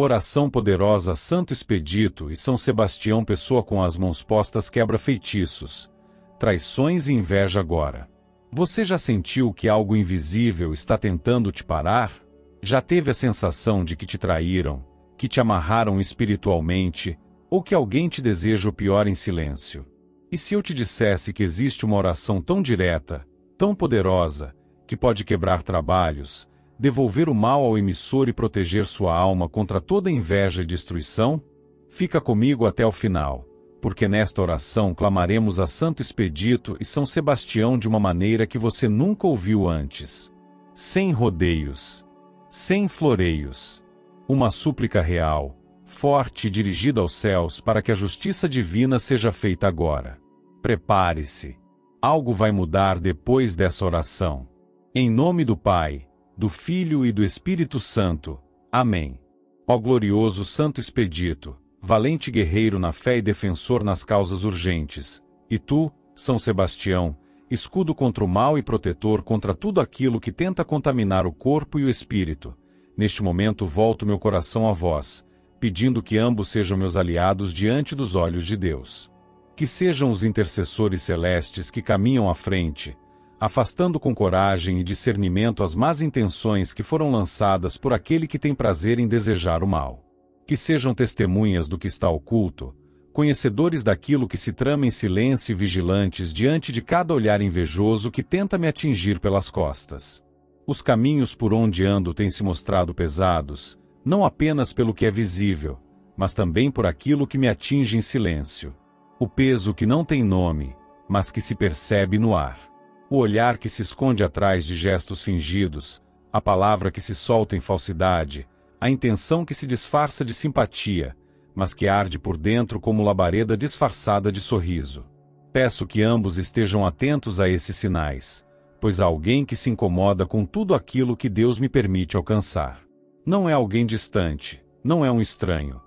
Oração poderosa Santo Expedito e São Sebastião, pessoa com as mãos postas quebra feitiços, traições e inveja agora. Você já sentiu que algo invisível está tentando te parar? Já teve a sensação de que te traíram, que te amarraram espiritualmente, ou que alguém te deseja o pior em silêncio? E se eu te dissesse que existe uma oração tão direta, tão poderosa, que pode quebrar trabalhos, devolver o mal ao emissor e proteger sua alma contra toda inveja e destruição? Fica comigo até o final, porque nesta oração clamaremos a Santo Expedito e São Sebastião de uma maneira que você nunca ouviu antes. Sem rodeios, sem floreios. Uma súplica real, forte e dirigida aos céus para que a justiça divina seja feita agora. Prepare-se. Algo vai mudar depois dessa oração. Em nome do Pai, do Filho e do Espírito Santo. Amém. Ó glorioso Santo Expedito, valente guerreiro na fé e defensor nas causas urgentes, e tu, São Sebastião, escudo contra o mal e protetor contra tudo aquilo que tenta contaminar o corpo e o espírito, neste momento volto meu coração a vós, pedindo que ambos sejam meus aliados diante dos olhos de Deus. Que sejam os intercessores celestes que caminham à frente, afastando com coragem e discernimento as más intenções que foram lançadas por aquele que tem prazer em desejar o mal. Que sejam testemunhas do que está oculto, conhecedores daquilo que se trama em silêncio e vigilantes diante de cada olhar invejoso que tenta me atingir pelas costas. Os caminhos por onde ando têm se mostrado pesados, não apenas pelo que é visível, mas também por aquilo que me atinge em silêncio. O peso que não tem nome, mas que se percebe no ar. O olhar que se esconde atrás de gestos fingidos, a palavra que se solta em falsidade, a intenção que se disfarça de simpatia, mas que arde por dentro como labareda disfarçada de sorriso. Peço que ambos estejam atentos a esses sinais, pois há alguém que se incomoda com tudo aquilo que Deus me permite alcançar. Não é alguém distante, não é um estranho.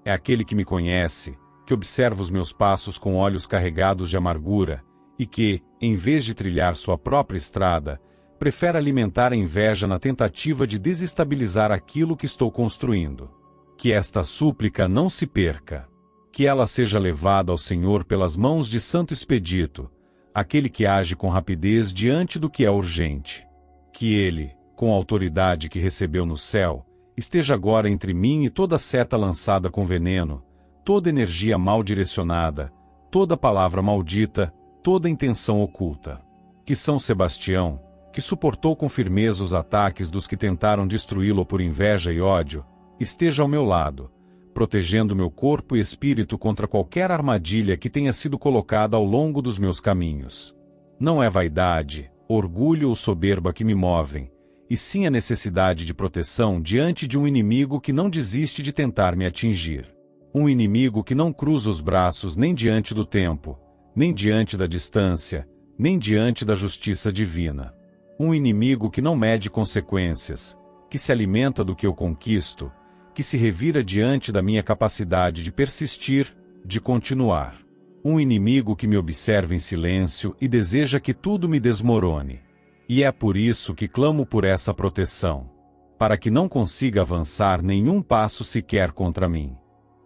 É aquele que me conhece, que observa os meus passos com olhos carregados de amargura, e que, em vez de trilhar sua própria estrada, prefere alimentar a inveja na tentativa de desestabilizar aquilo que estou construindo. Que esta súplica não se perca. Que ela seja levada ao Senhor pelas mãos de Santo Expedito, aquele que age com rapidez diante do que é urgente. Que ele, com a autoridade que recebeu no céu, esteja agora entre mim e toda seta lançada com veneno, toda energia mal direcionada, toda palavra maldita, toda intenção oculta. Que São Sebastião, que suportou com firmeza os ataques dos que tentaram destruí-lo por inveja e ódio, esteja ao meu lado, protegendo meu corpo e espírito contra qualquer armadilha que tenha sido colocada ao longo dos meus caminhos. Não é vaidade, orgulho ou soberba que me movem, e sim a necessidade de proteção diante de um inimigo que não desiste de tentar me atingir. Um inimigo que não cruza os braços nem diante do tempo, nem diante da distância, nem diante da justiça divina. Um inimigo que não mede consequências, que se alimenta do que eu conquisto, que se revira diante da minha capacidade de persistir, de continuar. Um inimigo que me observa em silêncio e deseja que tudo me desmorone. E é por isso que clamo por essa proteção. Para que não consiga avançar nenhum passo sequer contra mim.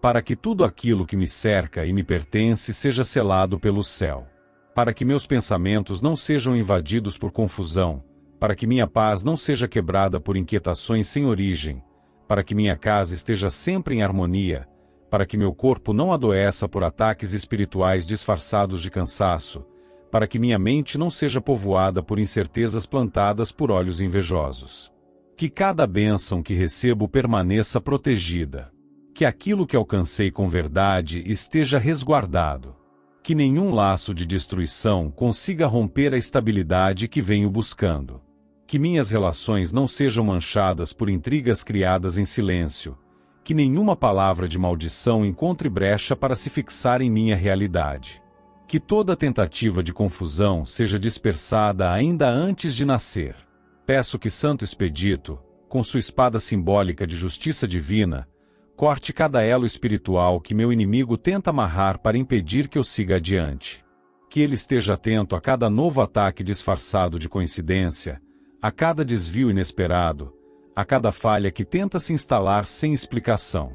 Para que tudo aquilo que me cerca e me pertence seja selado pelo céu. Para que meus pensamentos não sejam invadidos por confusão, para que minha paz não seja quebrada por inquietações sem origem, para que minha casa esteja sempre em harmonia, para que meu corpo não adoeça por ataques espirituais disfarçados de cansaço, para que minha mente não seja povoada por incertezas plantadas por olhos invejosos. Que cada bênção que recebo permaneça protegida. Que aquilo que alcancei com verdade esteja resguardado. Que nenhum laço de destruição consiga romper a estabilidade que venho buscando. Que minhas relações não sejam manchadas por intrigas criadas em silêncio. Que nenhuma palavra de maldição encontre brecha para se fixar em minha realidade. Que toda tentativa de confusão seja dispersada ainda antes de nascer. Peço que Santo Expedito, com sua espada simbólica de justiça divina, corte cada elo espiritual que meu inimigo tenta amarrar para impedir que eu siga adiante. Que ele esteja atento a cada novo ataque disfarçado de coincidência, a cada desvio inesperado, a cada falha que tenta se instalar sem explicação.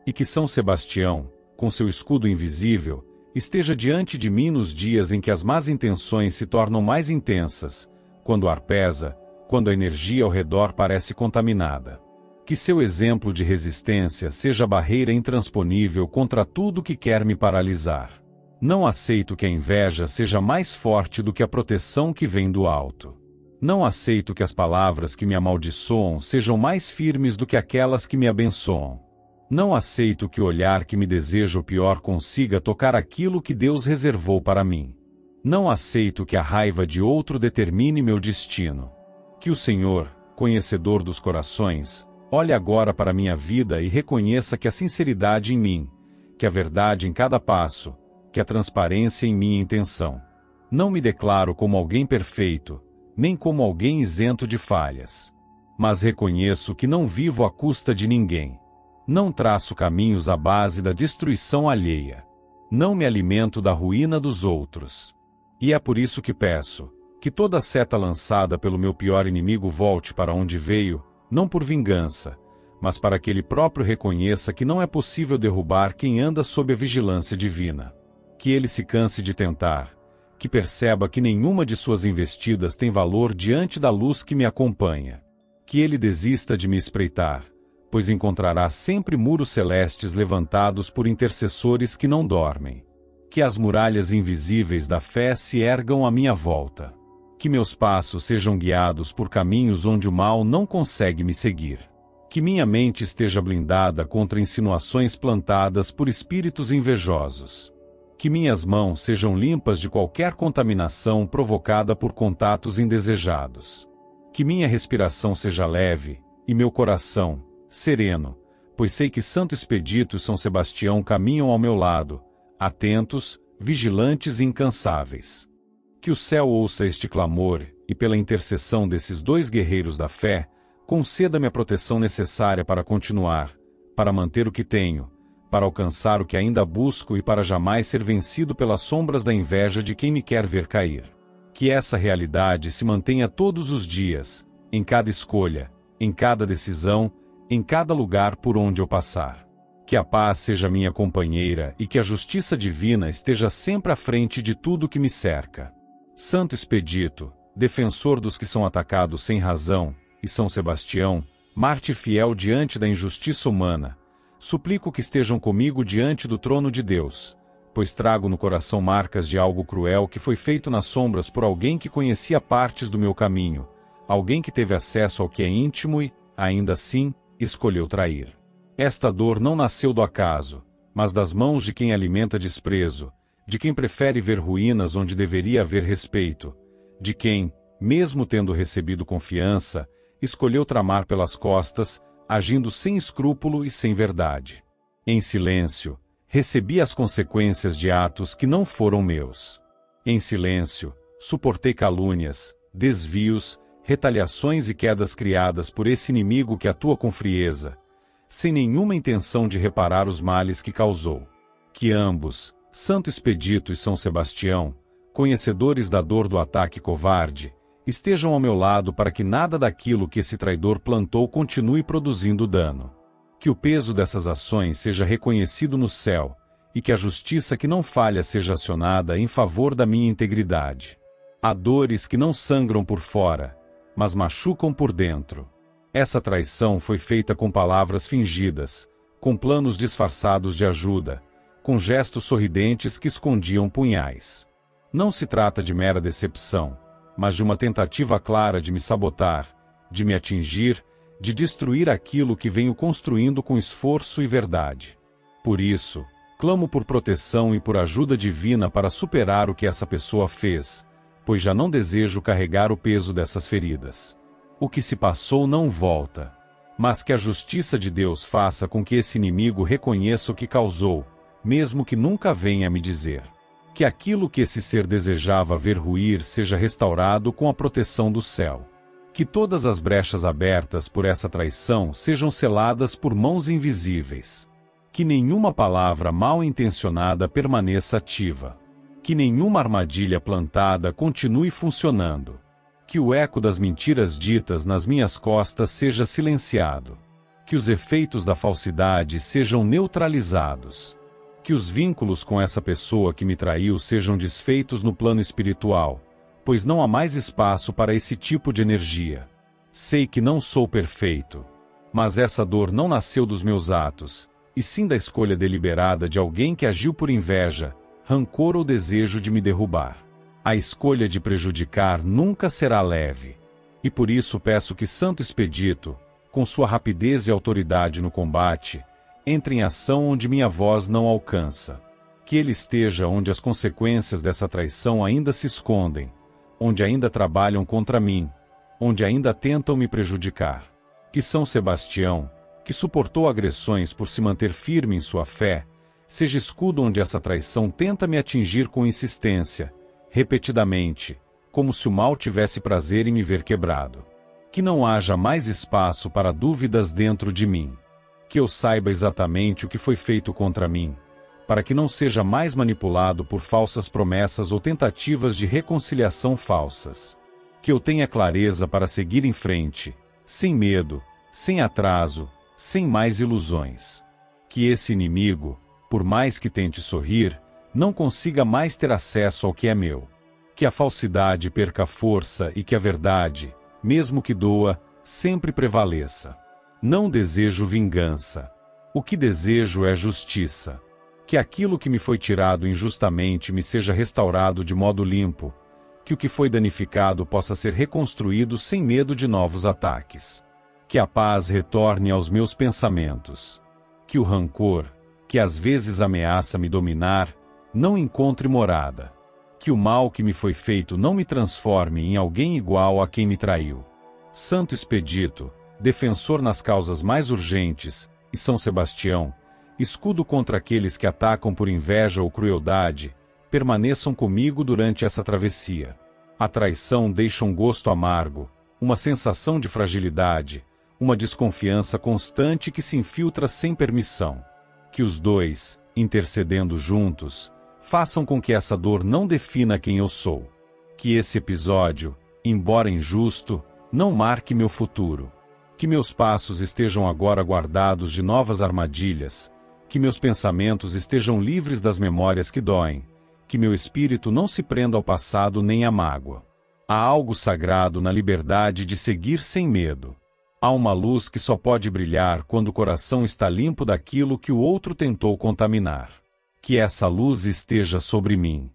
E que São Sebastião, com seu escudo invisível, esteja diante de mim nos dias em que as más intenções se tornam mais intensas, quando o ar pesa, quando a energia ao redor parece contaminada. Que seu exemplo de resistência seja a barreira intransponível contra tudo que quer me paralisar. Não aceito que a inveja seja mais forte do que a proteção que vem do alto. Não aceito que as palavras que me amaldiçoam sejam mais firmes do que aquelas que me abençoam. Não aceito que o olhar que me deseja o pior consiga tocar aquilo que Deus reservou para mim. Não aceito que a raiva de outro determine meu destino. Que o Senhor, conhecedor dos corações, olhe agora para minha vida e reconheça que a sinceridade em mim, que a verdade em cada passo, que a transparência em minha intenção. Não me declaro como alguém perfeito, nem como alguém isento de falhas. Mas reconheço que não vivo à custa de ninguém. Não traço caminhos à base da destruição alheia. Não me alimento da ruína dos outros. E é por isso que peço, que toda seta lançada pelo meu pior inimigo volte para onde veio, não por vingança, mas para que ele próprio reconheça que não é possível derrubar quem anda sob a vigilância divina. Que ele se canse de tentar, que perceba que nenhuma de suas investidas tem valor diante da luz que me acompanha. Que ele desista de me espreitar, pois encontrará sempre muros celestes levantados por intercessores que não dormem. Que as muralhas invisíveis da fé se ergam à minha volta. Que meus passos sejam guiados por caminhos onde o mal não consegue me seguir. Que minha mente esteja blindada contra insinuações plantadas por espíritos invejosos. Que minhas mãos sejam limpas de qualquer contaminação provocada por contatos indesejados. Que minha respiração seja leve, e meu coração, sereno, pois sei que Santo Expedito e São Sebastião caminham ao meu lado, atentos, vigilantes e incansáveis. Que o céu ouça este clamor, e pela intercessão desses dois guerreiros da fé, conceda-me a proteção necessária para continuar, para manter o que tenho, para alcançar o que ainda busco e para jamais ser vencido pelas sombras da inveja de quem me quer ver cair. Que essa realidade se mantenha todos os dias, em cada escolha, em cada decisão, em cada lugar por onde eu passar. Que a paz seja minha companheira e que a justiça divina esteja sempre à frente de tudo que me cerca. Santo Expedito, defensor dos que são atacados sem razão, e São Sebastião, mártir fiel diante da injustiça humana, suplico que estejam comigo diante do trono de Deus, pois trago no coração marcas de algo cruel que foi feito nas sombras por alguém que conhecia partes do meu caminho, alguém que teve acesso ao que é íntimo e, ainda assim, escolheu trair. Esta dor não nasceu do acaso, mas das mãos de quem alimenta desprezo, de quem prefere ver ruínas onde deveria haver respeito, de quem, mesmo tendo recebido confiança, escolheu tramar pelas costas, agindo sem escrúpulo e sem verdade. Em silêncio, recebi as consequências de atos que não foram meus. Em silêncio, suportei calúnias, desvios, retaliações e quedas criadas por esse inimigo que atua com frieza, sem nenhuma intenção de reparar os males que causou. Que ambos, Santo Expedito e São Sebastião, conhecedores da dor do ataque covarde, estejam ao meu lado para que nada daquilo que esse traidor plantou continue produzindo dano. Que o peso dessas ações seja reconhecido no céu, e que a justiça que não falha seja acionada em favor da minha integridade. Há dores que não sangram por fora, mas machucam por dentro. Essa traição foi feita com palavras fingidas, com planos disfarçados de ajuda, com gestos sorridentes que escondiam punhais. Não se trata de mera decepção, mas de uma tentativa clara de me sabotar, de me atingir, de destruir aquilo que venho construindo com esforço e verdade. Por isso, clamo por proteção e por ajuda divina para superar o que essa pessoa fez, pois já não desejo carregar o peso dessas feridas. O que se passou não volta, mas que a justiça de Deus faça com que esse inimigo reconheça o que causou, mesmo que nunca venha a me dizer. Que aquilo que esse ser desejava ver ruir seja restaurado com a proteção do céu. Que todas as brechas abertas por essa traição sejam seladas por mãos invisíveis. Que nenhuma palavra mal intencionada permaneça ativa. Que nenhuma armadilha plantada continue funcionando. Que o eco das mentiras ditas nas minhas costas seja silenciado. Que os efeitos da falsidade sejam neutralizados. Que os vínculos com essa pessoa que me traiu sejam desfeitos no plano espiritual, pois não há mais espaço para esse tipo de energia. Sei que não sou perfeito, mas essa dor não nasceu dos meus atos, e sim da escolha deliberada de alguém que agiu por inveja, rancor ou desejo de me derrubar. A escolha de prejudicar nunca será leve. E por isso peço que Santo Expedito, com sua rapidez e autoridade no combate, entre em ação onde minha voz não alcança. Que ele esteja onde as consequências dessa traição ainda se escondem, onde ainda trabalham contra mim, onde ainda tentam me prejudicar. Que São Sebastião, que suportou agressões por se manter firme em sua fé, seja escudo onde essa traição tenta me atingir com insistência, repetidamente, como se o mal tivesse prazer em me ver quebrado. Que não haja mais espaço para dúvidas dentro de mim. Que eu saiba exatamente o que foi feito contra mim, para que não seja mais manipulado por falsas promessas ou tentativas de reconciliação falsas. Que eu tenha clareza para seguir em frente, sem medo, sem atraso, sem mais ilusões. Que esse inimigo, por mais que tente sorrir, não consiga mais ter acesso ao que é meu. Que a falsidade perca força e que a verdade, mesmo que doa, sempre prevaleça. Não desejo vingança. O que desejo é justiça. Que aquilo que me foi tirado injustamente me seja restaurado de modo limpo. Que o que foi danificado possa ser reconstruído sem medo de novos ataques. Que a paz retorne aos meus pensamentos. Que o rancor, que às vezes ameaça me dominar, não encontre morada. Que o mal que me foi feito não me transforme em alguém igual a quem me traiu. Santo Expedito, defensor nas causas mais urgentes, e São Sebastião, escudo contra aqueles que atacam por inveja ou crueldade, permaneçam comigo durante essa travessia. A traição deixa um gosto amargo, uma sensação de fragilidade, uma desconfiança constante que se infiltra sem permissão. Que os dois, intercedendo juntos, façam com que essa dor não defina quem eu sou. Que esse episódio, embora injusto, não marque meu futuro. Que meus passos estejam agora guardados de novas armadilhas. Que meus pensamentos estejam livres das memórias que doem. Que meu espírito não se prenda ao passado nem à mágoa. Há algo sagrado na liberdade de seguir sem medo. Há uma luz que só pode brilhar quando o coração está limpo daquilo que o outro tentou contaminar. Que essa luz esteja sobre mim.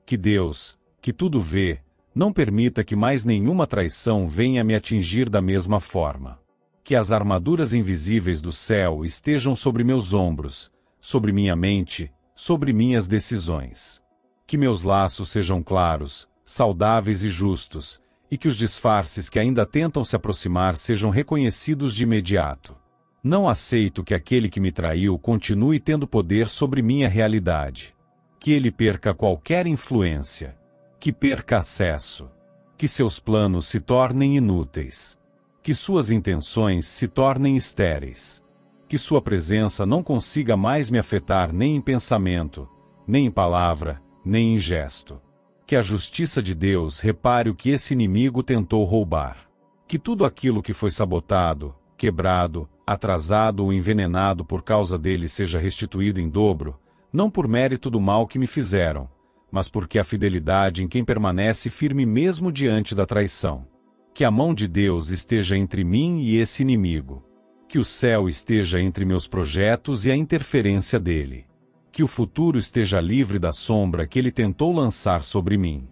Que Deus, que tudo vê, não permita que mais nenhuma traição venha me atingir da mesma forma. Que as armaduras invisíveis do céu estejam sobre meus ombros, sobre minha mente, sobre minhas decisões. Que meus laços sejam claros, saudáveis e justos, e que os disfarces que ainda tentam se aproximar sejam reconhecidos de imediato. Não aceito que aquele que me traiu continue tendo poder sobre minha realidade. Que ele perca qualquer influência. Que perca acesso. Que seus planos se tornem inúteis. Que suas intenções se tornem estéreis. Que sua presença não consiga mais me afetar nem em pensamento, nem em palavra, nem em gesto. Que a justiça de Deus repare o que esse inimigo tentou roubar. Que tudo aquilo que foi sabotado, quebrado, atrasado ou envenenado por causa dele seja restituído em dobro, não por mérito do mal que me fizeram, mas porque a fidelidade em quem permanece firme mesmo diante da traição. Que a mão de Deus esteja entre mim e esse inimigo. Que o céu esteja entre meus projetos e a interferência dele. Que o futuro esteja livre da sombra que ele tentou lançar sobre mim.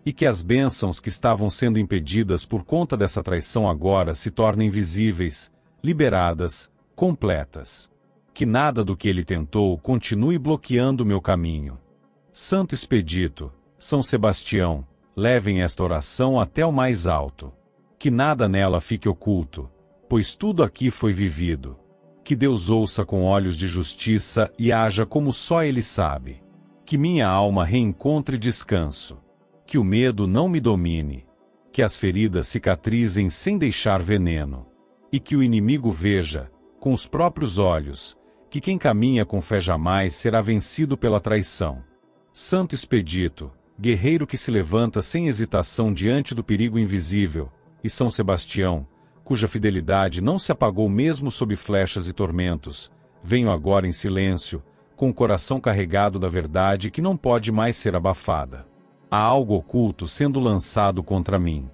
E que as bênçãos que estavam sendo impedidas por conta dessa traição agora se tornem visíveis, liberadas, completas. Que nada do que ele tentou continue bloqueando meu caminho. Santo Expedito, São Sebastião, levem esta oração até o mais alto. Que nada nela fique oculto, pois tudo aqui foi vivido. Que Deus ouça com olhos de justiça e haja como só Ele sabe. Que minha alma reencontre descanso. Que o medo não me domine. Que as feridas cicatrizem sem deixar veneno. E que o inimigo veja, com os próprios olhos, que quem caminha com fé jamais será vencido pela traição. Santo Expedito, guerreiro que se levanta sem hesitação diante do perigo invisível, e São Sebastião, cuja fidelidade não se apagou mesmo sob flechas e tormentos, venho agora em silêncio, com o coração carregado da verdade que não pode mais ser abafada. Há algo oculto sendo lançado contra mim.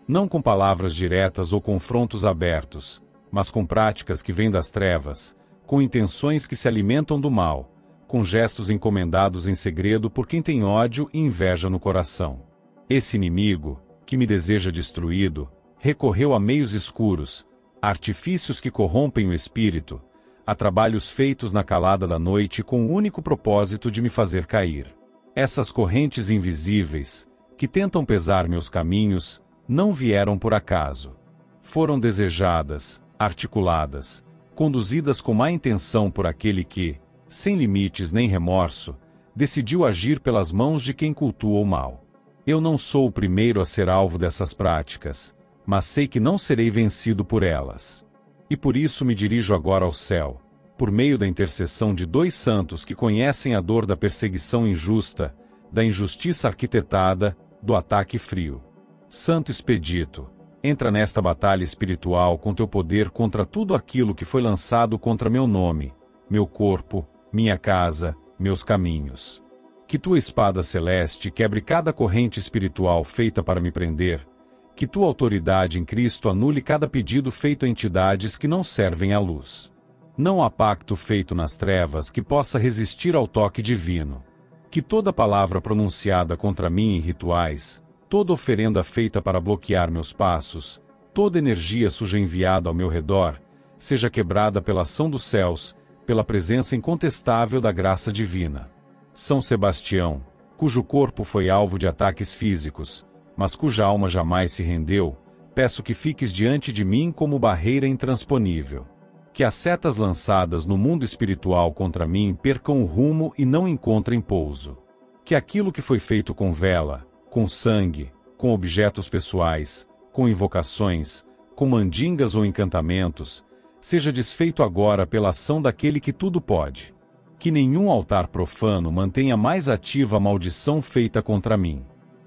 Não com palavras diretas ou confrontos abertos, mas com práticas que vêm das trevas, com intenções que se alimentam do mal, com gestos encomendados em segredo por quem tem ódio e inveja no coração. Esse inimigo, que me deseja destruído, recorreu a meios escuros, a artifícios que corrompem o espírito, a trabalhos feitos na calada da noite com o único propósito de me fazer cair. Essas correntes invisíveis, que tentam pesar meus caminhos, não vieram por acaso. Foram desejadas, articuladas, conduzidas com má intenção por aquele que, sem limites nem remorso, decidiu agir pelas mãos de quem cultua o mal. Eu não sou o primeiro a ser alvo dessas práticas, mas sei que não serei vencido por elas. E por isso me dirijo agora ao céu, por meio da intercessão de 2 santos que conhecem a dor da perseguição injusta, da injustiça arquitetada, do ataque frio. Santo Expedito, entra nesta batalha espiritual com teu poder contra tudo aquilo que foi lançado contra meu nome, meu corpo, minha casa, meus caminhos. Que tua espada celeste quebre cada corrente espiritual feita para me prender, que tua autoridade em Cristo anule cada pedido feito a entidades que não servem à luz. Não há pacto feito nas trevas que possa resistir ao toque divino. Que toda palavra pronunciada contra mim em rituais, toda oferenda feita para bloquear meus passos, toda energia suja enviada ao meu redor, seja quebrada pela ação dos céus, pela presença incontestável da graça divina. São Sebastião, cujo corpo foi alvo de ataques físicos, mas cuja alma jamais se rendeu, peço que fiques diante de mim como barreira intransponível. Que as setas lançadas no mundo espiritual contra mim percam o rumo e não encontrem pouso. Que aquilo que foi feito com vela, com sangue, com objetos pessoais, com invocações, com mandingas ou encantamentos, seja desfeito agora pela ação daquele que tudo pode. Que nenhum altar profano mantenha mais ativa a maldição feita contra mim.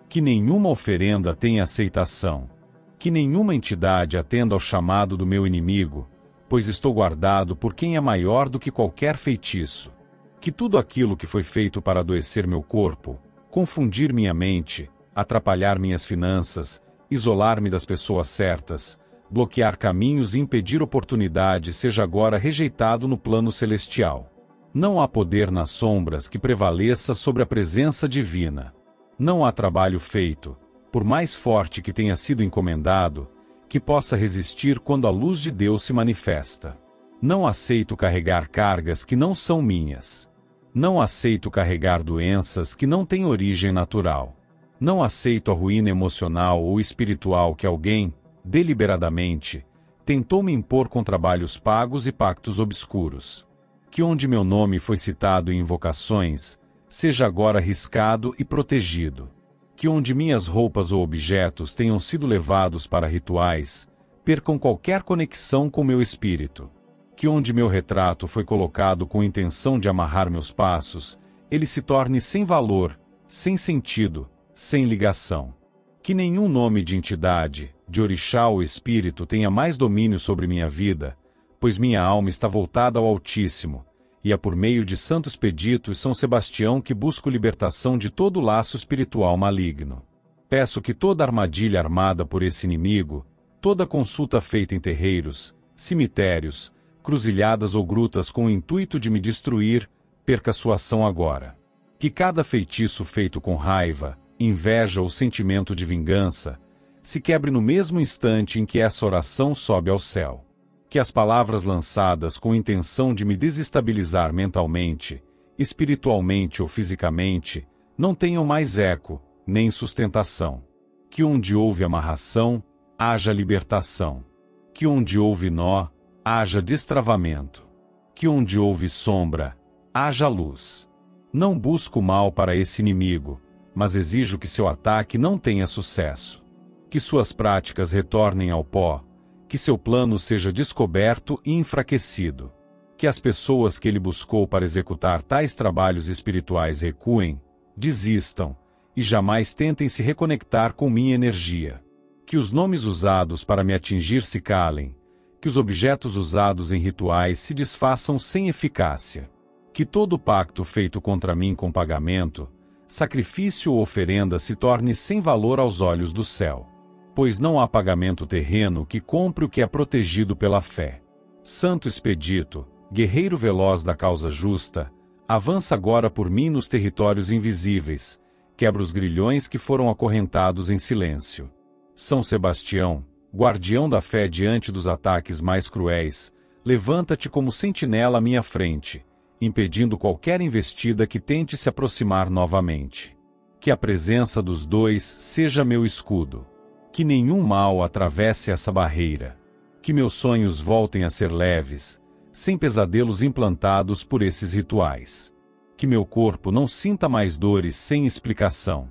Que nenhuma oferenda tenha aceitação. Que nenhuma entidade atenda ao chamado do meu inimigo, pois estou guardado por quem é maior do que qualquer feitiço. Que tudo aquilo que foi feito para adoecer meu corpo, confundir minha mente, atrapalhar minhas finanças, isolar-me das pessoas certas, bloquear caminhos e impedir oportunidades seja agora rejeitado no plano celestial. Não há poder nas sombras que prevaleça sobre a presença divina. Não há trabalho feito, por mais forte que tenha sido encomendado, que possa resistir quando a luz de Deus se manifesta. Não aceito carregar cargas que não são minhas. Não aceito carregar doenças que não têm origem natural. Não aceito a ruína emocional ou espiritual que alguém, deliberadamente, tentou me impor com trabalhos pagos e pactos obscuros. Que onde meu nome foi citado em invocações, seja agora riscado e protegido. Que onde minhas roupas ou objetos tenham sido levados para rituais, percam qualquer conexão com meu espírito. Que onde meu retrato foi colocado com intenção de amarrar meus passos, ele se torne sem valor, sem sentido, sem ligação. Que nenhum nome de entidade, de orixá ou espírito tenha mais domínio sobre minha vida, pois minha alma está voltada ao Altíssimo, e é por meio de Santo Expedito e São Sebastião que busco libertação de todo laço espiritual maligno. Peço que toda armadilha armada por esse inimigo, toda consulta feita em terreiros, cemitérios, cruzilhadas ou grutas com o intuito de me destruir, perca sua ação agora. Que cada feitiço feito com raiva, inveja ou sentimento de vingança, se quebre no mesmo instante em que essa oração sobe ao céu. Que as palavras lançadas com intenção de me desestabilizar mentalmente, espiritualmente ou fisicamente, não tenham mais eco, nem sustentação. Que onde houve amarração, haja libertação. Que onde houve nó, haja destravamento. Que onde houve sombra, haja luz. Não busco o mal para esse inimigo, mas exijo que seu ataque não tenha sucesso. Que suas práticas retornem ao pó, que seu plano seja descoberto e enfraquecido. Que as pessoas que ele buscou para executar tais trabalhos espirituais recuem, desistam, e jamais tentem se reconectar com minha energia. Que os nomes usados para me atingir se calem, que os objetos usados em rituais se desfaçam sem eficácia. Que todo pacto feito contra mim com pagamento, sacrifício ou oferenda se torne sem valor aos olhos do céu. Pois não há pagamento terreno que compre o que é protegido pela fé. Santo Expedito, guerreiro veloz da causa justa, avança agora por mim nos territórios invisíveis, quebra os grilhões que foram acorrentados em silêncio. São Sebastião, guardião da fé diante dos ataques mais cruéis, levanta-te como sentinela à minha frente, impedindo qualquer investida que tente se aproximar novamente. Que a presença dos dois seja meu escudo. Que nenhum mal atravesse essa barreira. Que meus sonhos voltem a ser leves, sem pesadelos implantados por esses rituais. Que meu corpo não sinta mais dores sem explicação.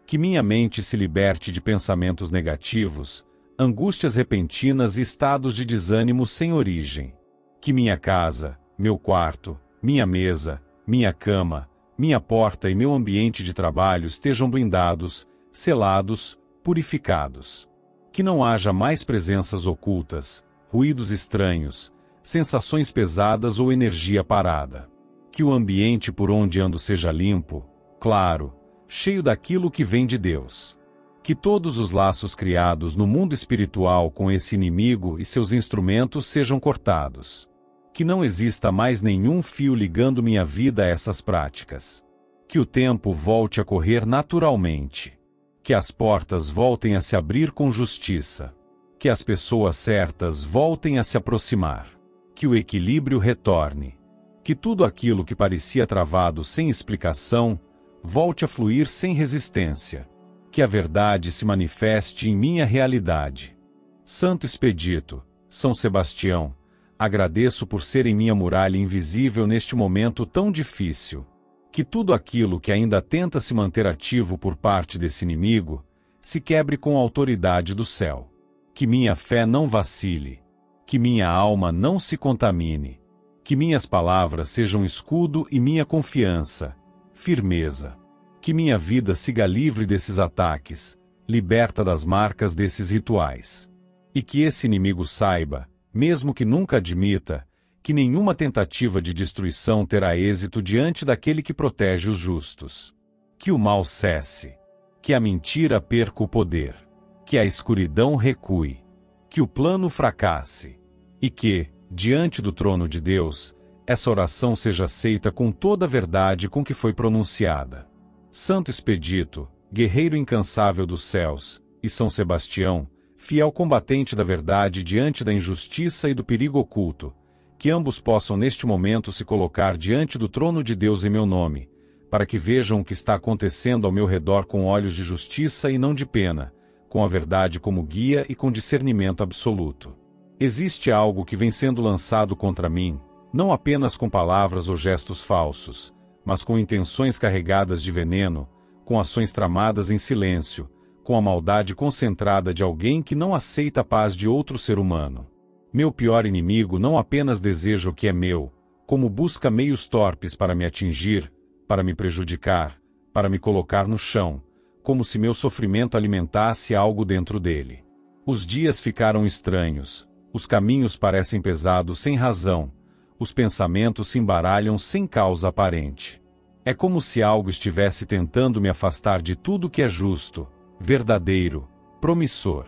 Que minha mente se liberte de pensamentos negativos, angústias repentinas e estados de desânimo sem origem. Que minha casa, meu quarto, minha mesa, minha cama, minha porta e meu ambiente de trabalho estejam blindados, selados, purificados. Que não haja mais presenças ocultas, ruídos estranhos, sensações pesadas ou energia parada. Que o ambiente por onde ando seja limpo, claro, cheio daquilo que vem de Deus. Que todos os laços criados no mundo espiritual com esse inimigo e seus instrumentos sejam cortados. Que não exista mais nenhum fio ligando minha vida a essas práticas. Que o tempo volte a correr naturalmente. Que as portas voltem a se abrir com justiça. Que as pessoas certas voltem a se aproximar. Que o equilíbrio retorne. Que tudo aquilo que parecia travado sem explicação, volte a fluir sem resistência. Que a verdade se manifeste em minha realidade. Santo Expedito, São Sebastião, agradeço por serem minha muralha invisível neste momento tão difícil. Que tudo aquilo que ainda tenta se manter ativo por parte desse inimigo, se quebre com a autoridade do céu. Que minha fé não vacile. Que minha alma não se contamine. Que minhas palavras sejam escudo e minha confiança, firmeza. Que minha vida siga livre desses ataques, liberta das marcas desses rituais. E que esse inimigo saiba, mesmo que nunca admita, que nenhuma tentativa de destruição terá êxito diante daquele que protege os justos. Que o mal cesse. Que a mentira perca o poder. Que a escuridão recue. Que o plano fracasse. E que, diante do trono de Deus, essa oração seja aceita com toda a verdade com que foi pronunciada. Santo Expedito, guerreiro incansável dos céus, e São Sebastião, fiel combatente da verdade diante da injustiça e do perigo oculto, que ambos possam neste momento se colocar diante do trono de Deus em meu nome, para que vejam o que está acontecendo ao meu redor com olhos de justiça e não de pena, com a verdade como guia e com discernimento absoluto. Existe algo que vem sendo lançado contra mim, não apenas com palavras ou gestos falsos, mas com intenções carregadas de veneno, com ações tramadas em silêncio, com a maldade concentrada de alguém que não aceita a paz de outro ser humano. Meu pior inimigo não apenas deseja o que é meu, como busca meios torpes para me atingir, para me prejudicar, para me colocar no chão, como se meu sofrimento alimentasse algo dentro dele. Os dias ficaram estranhos, os caminhos parecem pesados sem razão, os pensamentos se embaralham sem causa aparente. É como se algo estivesse tentando me afastar de tudo que é justo, verdadeiro, promissor.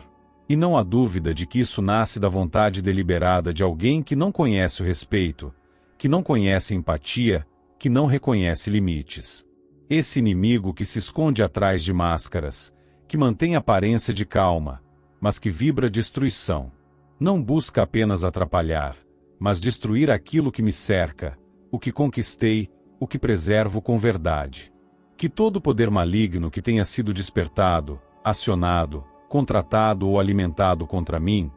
E não há dúvida de que isso nasce da vontade deliberada de alguém que não conhece o respeito, que não conhece empatia, que não reconhece limites. Esse inimigo que se esconde atrás de máscaras, que mantém aparência de calma, mas que vibra destruição. Não busca apenas atrapalhar, mas destruir aquilo que me cerca, o que conquistei, o que preservo com verdade. Que todo poder maligno que tenha sido despertado, acionado, contratado ou alimentado contra mim,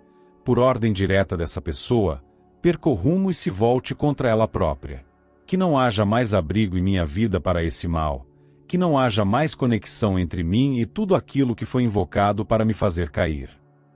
por ordem direta dessa pessoa, perca o rumo e se volte contra ela própria. Que não haja mais abrigo em minha vida para esse mal, que não haja mais conexão entre mim e tudo aquilo que foi invocado para me fazer cair.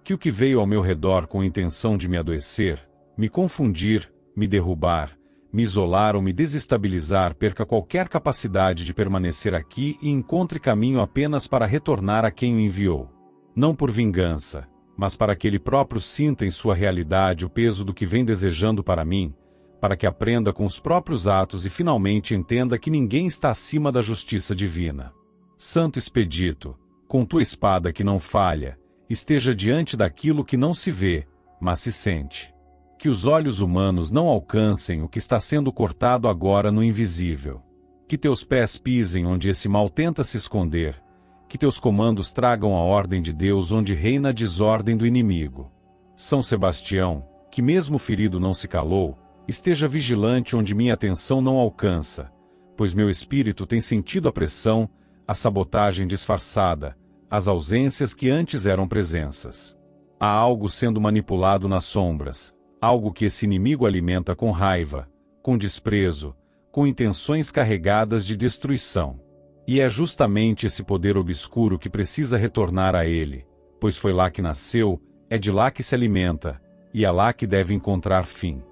Que o que veio ao meu redor com intenção de me adoecer, me confundir, me derrubar, me isolar ou me desestabilizar perca qualquer capacidade de permanecer aqui e encontre caminho apenas para retornar a quem o enviou. Não por vingança, mas para que ele próprio sinta em sua realidade o peso do que vem desejando para mim, para que aprenda com os próprios atos e finalmente entenda que ninguém está acima da justiça divina. Santo Expedito, com tua espada que não falha, esteja diante daquilo que não se vê, mas se sente. Que os olhos humanos não alcancem o que está sendo cortado agora no invisível. Que teus pés pisem onde esse mal tenta se esconder. Que teus comandos tragam a ordem de Deus onde reina a desordem do inimigo. São Sebastião, que mesmo ferido não se calou, esteja vigilante onde minha atenção não alcança, pois meu espírito tem sentido a pressão, a sabotagem disfarçada, as ausências que antes eram presenças. Há algo sendo manipulado nas sombras, algo que esse inimigo alimenta com raiva, com desprezo, com intenções carregadas de destruição. E é justamente esse poder obscuro que precisa retornar a ele, pois foi lá que nasceu, é de lá que se alimenta, e é lá que deve encontrar fim.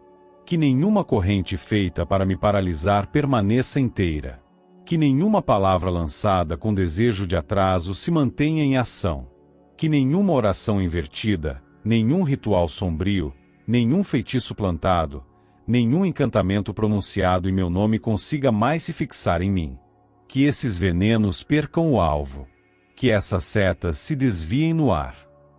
Que nenhuma corrente feita para me paralisar permaneça inteira. Que nenhuma palavra lançada com desejo de atraso se mantenha em ação. Que nenhuma oração invertida, nenhum ritual sombrio, nenhum feitiço plantado, nenhum encantamento pronunciado em meu nome consiga mais se fixar em mim. Que esses venenos percam o alvo. Que essas setas se desviem no ar.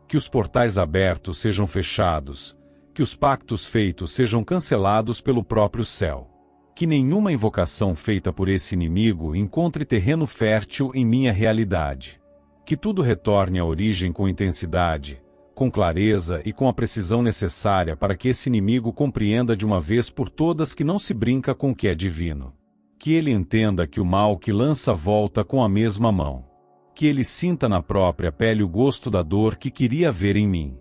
Que os portais abertos sejam fechados. Que os pactos feitos sejam cancelados pelo próprio céu. Que nenhuma invocação feita por esse inimigo encontre terreno fértil em minha realidade. Que tudo retorne à origem com intensidade, com clareza e com a precisão necessária para que esse inimigo compreenda de uma vez por todas que não se brinca com o que é divino. Que ele entenda que o mal que lança volta com a mesma mão. Que ele sinta na própria pele o gosto da dor que queria ver em mim.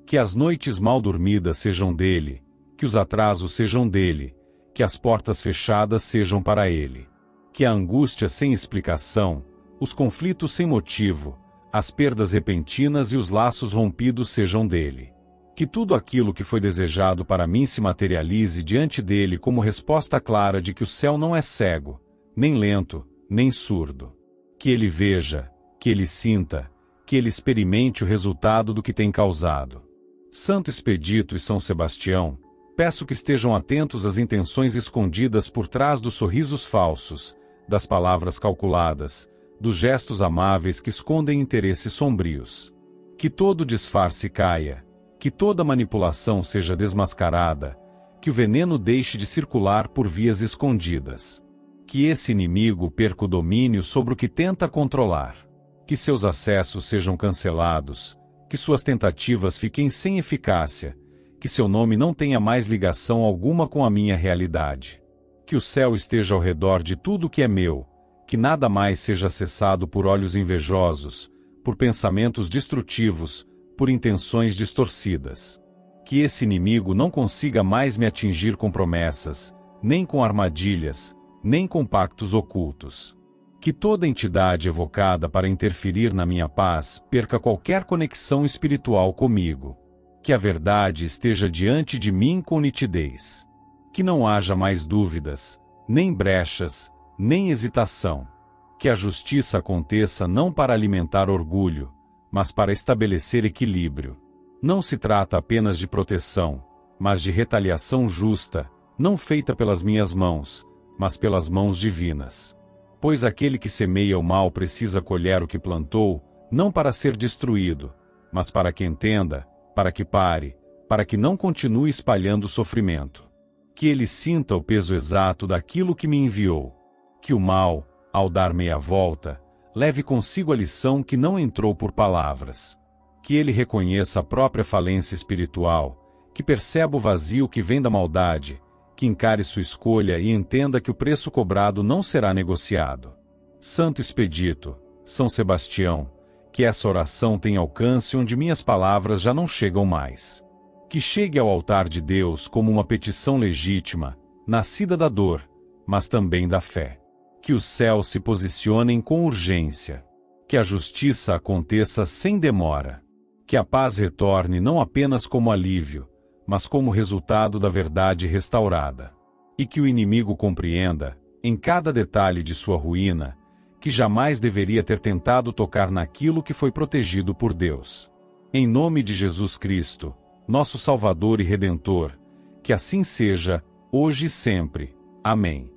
Que as noites mal dormidas sejam dele, que os atrasos sejam dele, que as portas fechadas sejam para ele. Que a angústia sem explicação, os conflitos sem motivo, as perdas repentinas e os laços rompidos sejam dele. Que tudo aquilo que foi desejado para mim se materialize diante dele como resposta clara de que o céu não é cego, nem lento, nem surdo. Que ele veja, que ele sinta, que ele experimente o resultado do que tem causado. Santo Expedito e São Sebastião, peço que estejam atentos às intenções escondidas por trás dos sorrisos falsos, das palavras calculadas, dos gestos amáveis que escondem interesses sombrios. Que todo disfarce caia, que toda manipulação seja desmascarada, que o veneno deixe de circular por vias escondidas. Que esse inimigo perca o domínio sobre o que tenta controlar. Que seus acessos sejam cancelados, que suas tentativas fiquem sem eficácia, que seu nome não tenha mais ligação alguma com a minha realidade. Que o céu esteja ao redor de tudo que é meu, que nada mais seja acessado por olhos invejosos, por pensamentos destrutivos, por intenções distorcidas. Que esse inimigo não consiga mais me atingir com promessas, nem com armadilhas, nem com pactos ocultos. Que toda entidade evocada para interferir na minha paz perca qualquer conexão espiritual comigo. Que a verdade esteja diante de mim com nitidez. Que não haja mais dúvidas, nem brechas, nem hesitação. Que a justiça aconteça não para alimentar orgulho, mas para estabelecer equilíbrio. Não se trata apenas de proteção, mas de retaliação justa, não feita pelas minhas mãos, mas pelas mãos divinas. Pois aquele que semeia o mal precisa colher o que plantou, não para ser destruído, mas para que entenda, para que pare, para que não continue espalhando sofrimento. Que ele sinta o peso exato daquilo que me enviou. Que o mal, ao dar meia volta, leve consigo a lição que não entrou por palavras. Que ele reconheça a própria falência espiritual, que perceba o vazio que vem da maldade, que encare sua escolha e entenda que o preço cobrado não será negociado. Santo Expedito, São Sebastião, que essa oração tenha alcance onde minhas palavras já não chegam mais. Que chegue ao altar de Deus como uma petição legítima, nascida da dor, mas também da fé. Que os céus se posicionem com urgência. Que a justiça aconteça sem demora. Que a paz retorne não apenas como alívio, mas como resultado da verdade restaurada. e que o inimigo compreenda, em cada detalhe de sua ruína, que jamais deveria ter tentado tocar naquilo que foi protegido por Deus. Em nome de Jesus Cristo, nosso Salvador e Redentor, que assim seja, hoje e sempre. Amém.